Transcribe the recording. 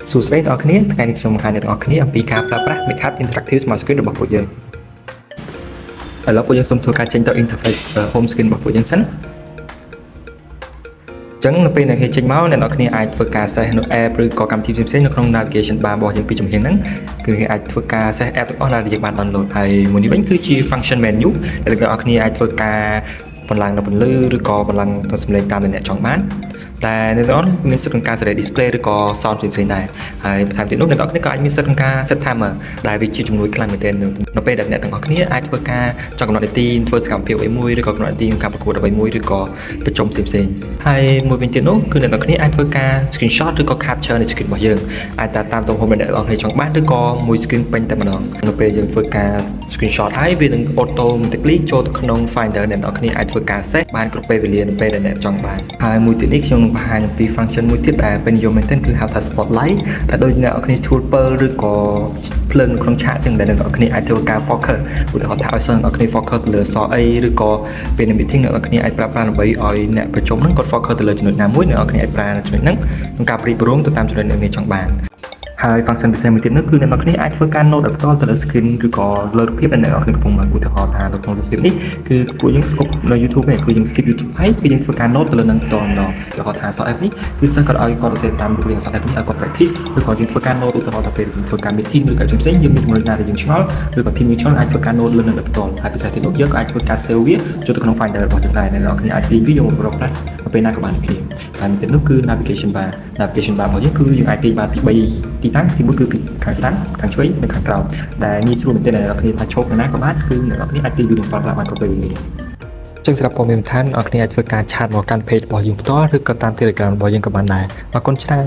សួស្តីអ្នកនរគ្នាថ្ងៃនេះខ្ញុំបង្ហាញអ្នកនរគ្នាអំពីការប្រើប្រាស់ Makeup Interactive Smart Screen របស់ពួកយើងឥឡូវពួកយើងសូមធ្វើការចេញទៅ interface home screen របស់ពួកយើងសិនចឹងនៅពេលអ្នកគេចេញមកអ្នកនរគ្នាអាចធ្វើការ set នៅ app ឬក៏កម្មវិធីផ្សេងៗនៅក្នុង navigation bar របស់យើងពីជំហានហ្នឹងគឺគេអាចធ្វើការ set app ទាំងអស់ដែលយើងបាន download ហើយមួយនេះវិញគឺជា function menu ដែលអ្នកនរគ្នាអាចធ្វើការបន្លំនៅពន្លឺឬក៏បន្លំទៅសំឡេងតាមដែលអ្នកចង់បានដែលអ្នកនរមានសិទ្ធិក្នុងការ select display ឬក៏ sound ផ្សេងៗដែរហើយបន្ថែមទៀតនោះអ្នកនរគ្នាក៏អាចមានសិទ្ធិក្នុងការ set timer ដែលវាជាជំនួយខ្លាំងមែនទែននៅពេលដែលអ្នកទាំងអស់គ្នាអាចធ្វើការចង់កំណត់នាទីធ្វើសកម្មភាពអ្វីមួយឬក៏កំណត់នាទីក្នុងការប្រកួតអ្វីមួយឬក៏ប្រជុំផ្សេងៗហើយមួយវិញទៀតនោះគឺអ្នកទាំងអស់គ្នាអាចធ្វើការ screenshot ឬក៏ capture នៃ screen របស់យើងអាចតាមទំហំដែលអ្នកទាំងអស់គ្នាចង់បានឬក៏មួយ screen ពេញតែម្ដងនៅពេលយើងធ្វើការ screenshot ហើយវានឹង automatically ចូលទៅក្នុង Finder អ្នកទាំងអស់គ្នាអាចធ្វើការ set បានគ្រប់ពេលវេលានៅពេលដែលអ្នកចង់បានហើយមួយទៀតនេះខ្ញុំនឹងបង្ហាញអំពី function មួយទៀតដែលពេញនិយមមែនទែនគឺហៅថា spotlight ដែលដូចអ្នកនរគ្នាជួលពិលឬក៏ភ្លើងនៅក្នុងឆាកចឹងដែលអ្នកនរគ្នាអាចធ្វើការ focus ឧទាហរណ៍ថាឲ្យសិស្សអ្នកនរគ្នា focus ទៅលើអក្សរអីឬក៏ពេលនៅ meeting អ្នកនរគ្នាអាចប្រើប្រាស់ដើម្បីឲ្យអ្នកប្រជុំហ្នឹងគាត់ focus ទៅលើចំណុចណាមួយអ្នកនរគ្នាអាចប្រើចំណុចហ្នឹងក្នុងការប្រៀបរួមទៅតាមចំណុចដែលអ្នកចង់បានហើយ function ពិសេសមួយទៀតនោះគឺអ្នកនរគ្នាអាចធ្វើការ note ដោយផ្ទាល់ទៅលើ screen ឬក៏លើរូបភាពដែលអ្នកនរគ្នាកំពុងមើលឧទាហរណ៍ថានៅក្នុងរូបភាពនេះគឺពួកយើង skip នៅ YouTube ទេគឺយើង skip YouTube ហើយគឺយើងធ្វើការ note ទៅលើនឹងផ្ទាល់ម្ដងឧទាហរណ៍ថា soft F នេះគឺសិស្សគាត់ឲ្យគាត់សរសេរតាមរូបរាង soft F នេះឲ្យគាត់ practice ឬក៏យើងធ្វើការ note ឧទាហរណ៍ថាពេលយើងធ្វើការ meeting ឬក៏ផ្សេងៗយើងមានចំណុចណាដែលយើងឆ្ងល់ឬក៏ team យើងឆ្ងល់អាចធ្វើការ note លើនឹងផ្ទាល់ហើយពិសេសទៀតនោះយើងក៏អាចធ្វើការ save វាចូលទៅក្នុង Finder របស់យើងដែរអ្នកនរគ្នាអាចទាញវាយកមកប្រើប្រាស់ទៅពេលណាក៏បានដូចគ្នាហើយមួយទៀតនោះគឺ navigation bar របស់យើងគឺយើងអាចទាញបានពី3ទីតាំងទី1គឺពីខាងស្ដាំខាងឆ្វេងនិងខាងក្រោមដែលងាយស្រួលមែនទែនអ្នកនរគ្នាថាឈប់ណាក៏បានគឺអ្នកនរគ្នាអាចទាញវាមកប្រើប្រាស់បានគ្រប់ពេលវេលាចឹងសម្រាប់ព័ត៌មានបន្ថែមអ្នកនរគ្នាអាចធ្វើការឆាតមកកាន់ page របស់យើងផ្ទាល់ឬក៏តាម Telegram របស់យើងក៏បានដែរអរគុណច្រើន